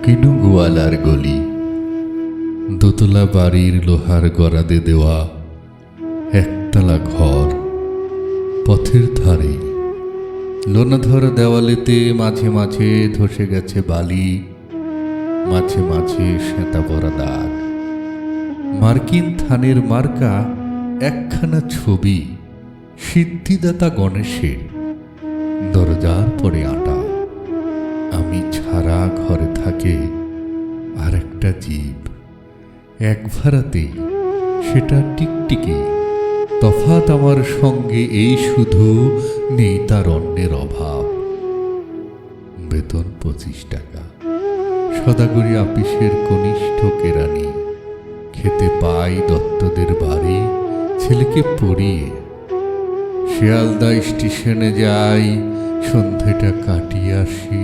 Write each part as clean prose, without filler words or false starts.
কিনু গোয়ালার গলি, দোতলা বাড়ির লোহার গরাদে দেওয়া একতলা ঘর, পথের ধারে লোনাধর দেওয়ালেতে মাঝে মাঝে ধসে গেছে বালি, মাঝে মাঝে সেঁতা পড়া দাগ। মার্কিন থানের মার্কা একখানা ছবি সিদ্ধিদাতা গণেশের, দরজার পরে আটা। আমি ছাড়া ঘরে থাকে আর একটা জীব, এক ভাড়াতে সেটা টিকটিকি। তফাৎ আমার সঙ্গে এই শুধু নেই তার অন্যের অভাব। বেতন 25 টাকা, সদাগরি আপিসের কনিষ্ঠ কেরানি। খেতে পাই দত্তদের বাড়ি, ছেলেকে পড়িয়ে। শিয়ালদা স্টেশনে যাই, সন্ধেটা কাটিয়ে আসি,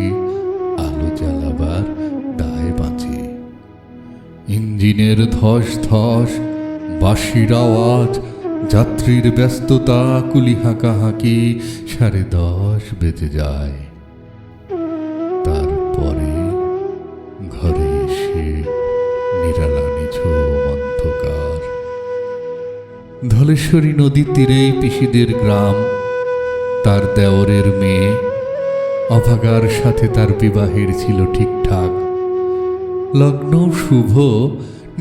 আলো জ্বালাবার দায় বাঁচে। ইঞ্জিনের ধস ধস, বাঁশির আওয়াজ, যাত্রীর ব্যস্ততা, কুলি হাঁকাহাঁকি, 10:30 বেজে যায়। তারপরে ঘরে এসে নিরালা নিঝুম অন্ধকার। ধলেশ্বরী নদীর তীরে পিসিদের গ্রাম। তার দেওরের মেয়ে অভাগার সাথে তার বিবাহের ছিল ঠিকঠাক। লগ্ন শুভ,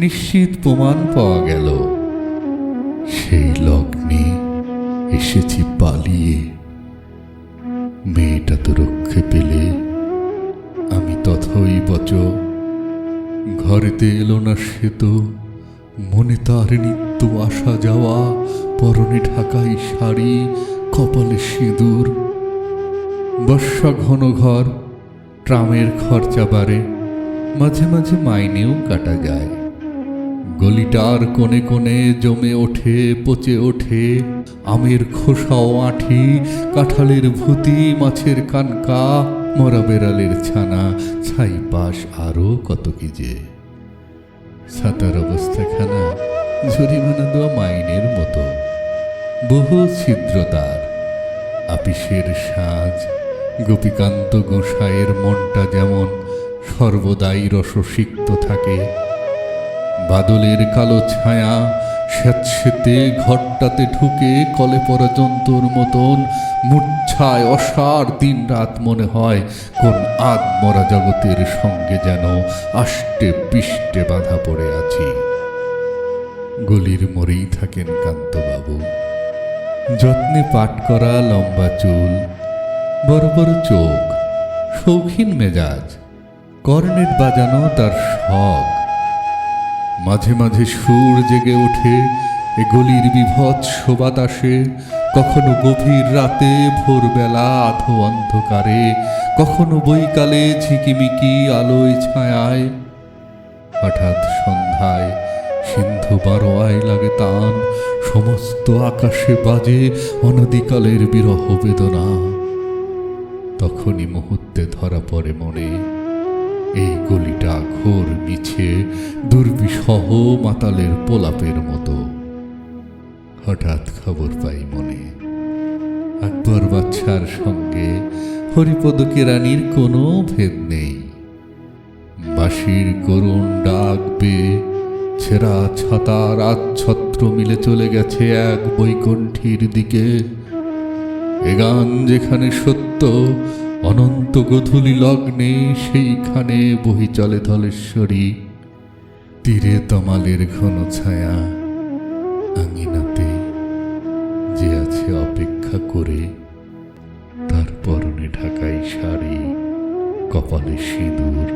নিশ্চিত প্রমাণ পাওয়া গেল। সেই লগ্নে এসেছি পালিয়ে। মেয়েটা তো রক্ষে পেলে, আমি তথই বচ। ঘরেতে এলো না সে তো, মনে তার নিত্য আসা যাওয়া, পরনে ঢাকাই শাড়ি, কপালে সিঁদুর। বর্ষা ঘন ঘর, ট্রামের খরচা বাড়ে, মাঝে মাঝে মাইনেও কাটা যায়। গলিটার কোণে কোণে জমে ওঠে, পচে ওঠে আমের খোসাও আঁঠি, কাঁঠালের ভুতি, মাছের কানকা, মরা বেড়ালের ছানা, ছাইপাশ আরও কত কি যে। ছাতার অবস্থাখানা জরিমানা দেওয়া মাইনের মতো, বহু ছিদ্রতার। আপিসের সাজ, গোপীকান্ত গোসাইয়ের মনটা যেমন সর্বদাই রসসিক্ত থাকে। বাদলের কালো ছায়া স্যাঁতসেঁতে ঘরটাতে ঢুকে কলে পড়া জন্তুর মতন মূর্ছায় অসার দিন রাত মনে হয় কোন আধমরা জগতের সঙ্গে যেন আষ্টে পিষ্টে বাঁধা পড়ে আছি। গলির মোড়েই থাকেন কান্তবাবু, যত্নে পাট করা লম্বা চুল, বড় বড় চোখ, শৌখিন মেজাজ, কর্নেট বাজানো তার শখ। মাঝে মাঝে সুর জেগে ওঠে এ গলির বিভৎস বাতাসে, কখনো গভীর রাতে, ভোরবেলা আধো অন্ধকারে, কখনো বৈকালে ঝিকিমিকি আলোয় ছায়ায়। হঠাৎ সন্ধ্যায় সিন্ধু বারোয়ায় লাগে তান, সমস্ত আকাশে বাজে অনধিকালের বিরহ বেদনা। তখনই মুহূর্তে ধরা পড়ে মনে, এই গলিটা ঘোর মিছে, দুর্বিষহ মাতালের পোলাপের মতো। হঠাৎ খবর পাই মনে, আকবর বাদশার সঙ্গে হরিপদ কেরানির কোনো ভেদ নেই। বাঁশির করুণ ডাক বেয়ে ছেঁড়া ছাতার আচ্ছত্র মিলে চলে গেছে এক বৈকুণ্ঠীর দিকে। এ গান যেখানে সত্য, অনন্ত গধূলি লগ্নে সেইখানে বহি চলে ধলেশ্বরী। তীরে তমালের ঘন ছায়া, আঙিনাতে যে আছে অপেক্ষা করে, তার পরনে ঢাকাই শাড়ি, কপালে সিঁদুর।